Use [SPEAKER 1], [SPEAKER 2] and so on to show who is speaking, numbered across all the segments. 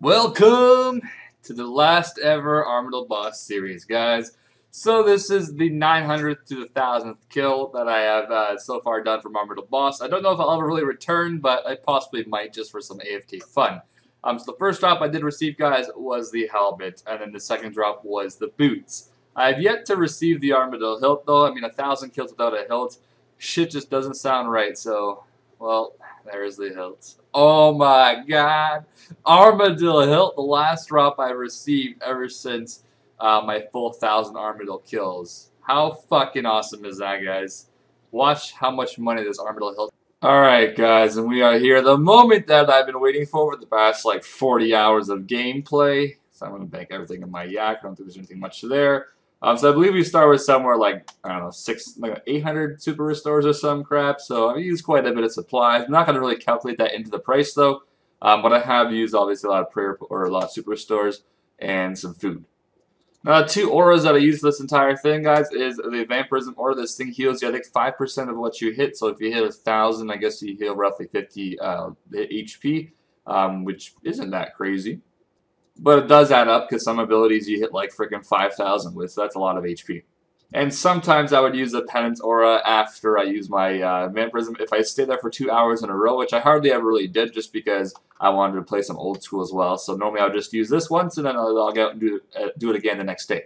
[SPEAKER 1] Welcome to the last ever Armadyl boss series, guys. So this is the 900th to the 1000th kill that I have so far done from Armadyl boss. I don't know if I'll ever really return, but I possibly might just for some AFK fun. So the first drop I did receive, guys, was the helmet, and then the second drop was the boots. I have yet to receive the Armadyl hilt, though. I mean, 1,000 kills without a hilt, shit just doesn't sound right, so, well, there's the hilt. Oh my god. Armadyl hilt, the last drop I received ever since my full 1,000 Armadyl kills. How fucking awesome is that, guys? Watch how much money this Armadyl hilt. Alright, guys, and we are here. The moment that I've been waiting for the past, like, 40 hours of gameplay. So I'm going to bank everything in my yak. I don't think there's anything much there. So I believe we start with somewhere like, I don't know, 800 super restores or some crap. So I've used quite a bit of supplies. I'm not going to really calculate that into the price, though. But I have used, obviously, a lot of prayer or a lot of super restores and some food. Now, the two auras that I use for this entire thing, guys, is the Vampirism aura. This thing heals you, I think, 5% of what you hit. So if you hit 1,000, I guess you heal roughly 50 HP, which isn't that crazy. But it does add up because some abilities you hit like freaking 5,000 with, so that's a lot of HP. And sometimes I would use the Penance aura after I use my Vampirism if I stayed there for 2 hours in a row, which I hardly ever really did just because I wanted to play some old school as well. So normally I would just use this once and then I'll log out and do it again the next day.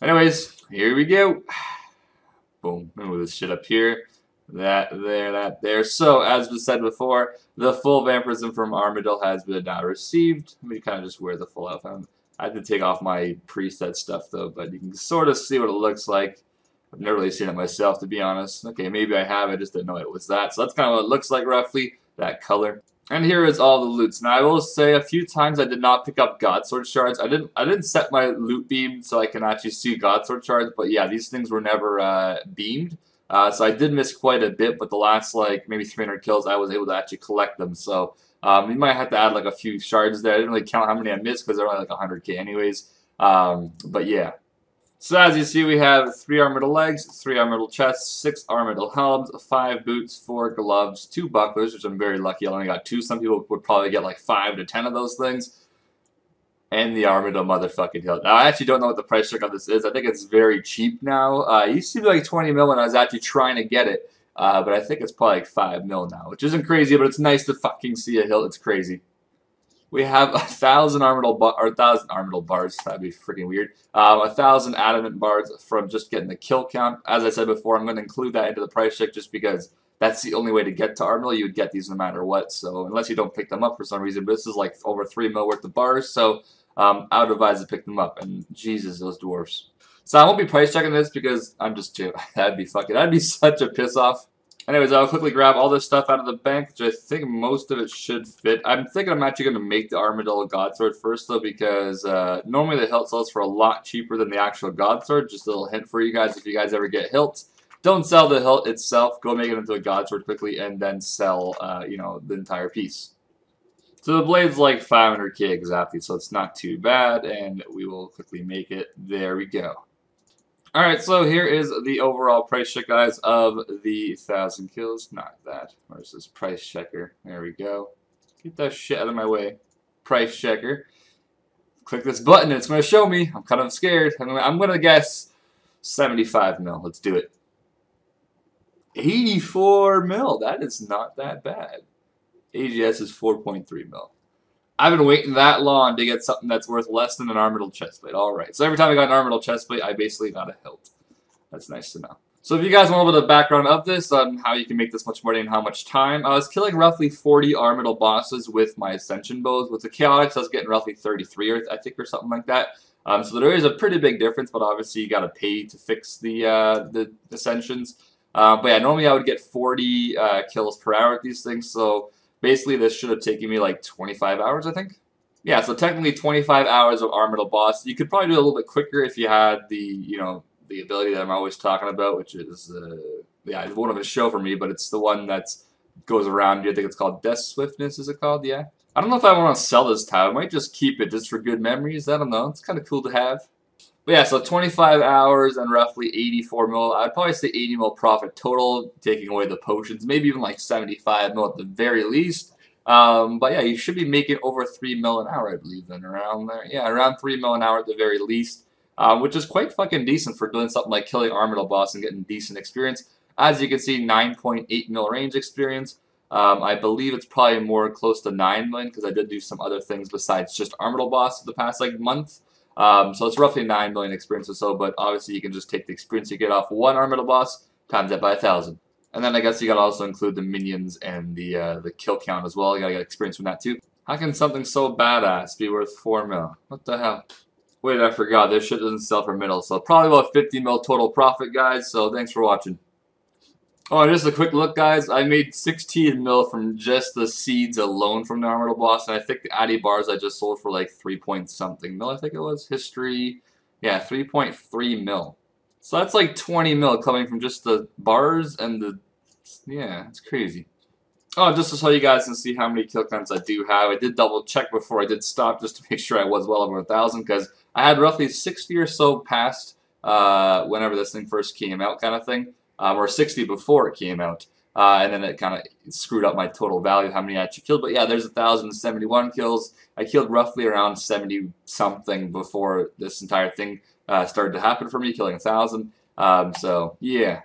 [SPEAKER 1] Anyways, here we go. Boom. Move this shit up here. That there. So, as was said before, the full Vampirism from Armadyl has been now received. Let me kind of just wear the full outfit. I had to take off my preset stuff, though, but you can sort of see what it looks like. I've never really seen it myself, to be honest. Okay, maybe I have. I just didn't know it was that. So that's kind of what it looks like, roughly, that color. And here is all the loots. Now, I will say a few times I did not pick up Godsword shards. I didn't set my loot beam so I can actually see Godsword shards, but yeah, these things were never beamed. So I did miss quite a bit, but the last, like, maybe 300 kills, I was able to actually collect them. So you might have to add, like, a few shards there. I didn't really count how many I missed because they're only, like, 100k anyways. But, yeah. So, as you see, we have 3 Armadyl legs, 3 Armadyl chests, 6 Armadyl helms, 5 boots, 4 gloves, 2 bucklers, which I'm very lucky. I only got 2. Some people would probably get, like, 5 to 10 of those things. And the Armadyl motherfucking hilt. Now, I actually don't know what the price check of this is. I think it's very cheap now. It used to be like 20 mil when I was actually trying to get it. But I think it's probably like 5 mil now, which isn't crazy, but it's nice to fucking see a hilt. It's crazy. We have 1,000 Armadyl bars. That'd be freaking weird. 1,000 adamant bars from just getting the kill count. As I said before, I'm going to include that into the price check just because that's the only way to get to Armadyl. You would get these no matter what. So unless you don't pick them up for some reason, but this is like over 3 mil worth of bars. So I would advise to pick them up. And Jesus, those dwarfs. So I won't be price checking this because I'm just too. That'd be such a piss off. Anyways, I'll quickly grab all this stuff out of the bank, which I think most of it should fit. I'm thinking I'm actually going to make the Armadyl Godsword first, though, because normally the hilt sells for a lot cheaper than the actual Godsword. Just a little hint for you guys, if you guys ever get hilts, don't sell the hilt itself. Go make it into a Godsword quickly, and then sell, you know, the entire piece. So the blade's like 500k exactly, so it's not too bad, and we will quickly make it. There we go. Alright, so here is the overall price check, guys, of the 1,000 kills. Not that. Where's this price checker? There we go. Get that shit out of my way. Price checker. Click this button and it's going to show me. I'm kind of scared. I'm going to guess 75 mil. Let's do it. 84 mil. That is not that bad. AGS is 4.3 mil. I've been waiting that long to get something that's worth less than an Armadyl chestplate. Alright, so every time I got an Armadyl chestplate, I basically got a hilt. That's nice to know. So if you guys want a little bit of background of this, on how you can make this much money and how much time, I was killing roughly 40 Armadyl bosses with my Ascension bows. With the Chaotix, I was getting roughly 33, I think, or something like that. So there is a pretty big difference, but obviously you got to pay to fix the Ascensions. But yeah, normally I would get 40 kills per hour with these things, so basically, this should have taken me like 25 hours, I think. Yeah, so technically 25 hours of Armadyl boss. You could probably do it a little bit quicker if you had the, you know, the ability that I'm always talking about, which is, yeah, it won't have a show for me, but it's the one that goes around. I think it's called Death Swiftness, is it called? Yeah. I don't know if I want to sell this tab. I might just keep it just for good memories. I don't know. It's kind of cool to have. But yeah, so 25 hours and roughly 84 mil. I'd probably say 80 mil profit total, taking away the potions. Maybe even like 75 mil at the very least. But yeah, you should be making over 3 mil an hour, I believe, then around there. Yeah, around 3 mil an hour at the very least, which is quite fucking decent for doing something like killing Armadyl boss and getting decent experience. As you can see, 9.8 mil range experience. I believe it's probably more close to 9 million because I did do some other things besides just Armadyl boss the past like month. So it's roughly 9 million experience or so, but obviously you can just take the experience you get off one Armadyl boss, times that by 1,000. And then I guess you gotta also include the minions and the kill count as well. You gotta get experience from that too. How can something so badass be worth 4 mil? What the hell? Wait, I forgot. This shit doesn't sell for middle, so probably about 50 mil total profit, guys. So thanks for watching. Oh, just a quick look, guys. I made 16 mil from just the seeds alone from the Armadyl boss, and I think the Addy bars I just sold for like 3 point something mil. I think it was history. Yeah, 3.3 mil. So that's like 20 mil coming from just the bars and the... Yeah, it's crazy. Oh, just so you guys can see how many kill counts I do have. I did double check before I did stop just to make sure I was well over 1,000 because I had roughly 60 or so past whenever this thing first came out kind of thing. Or 60 before it came out. And then it kind of screwed up my total value, how many I actually killed. But yeah, there's 1,071 kills. I killed roughly around 70-something before this entire thing started to happen for me, killing 1,000. So, yeah.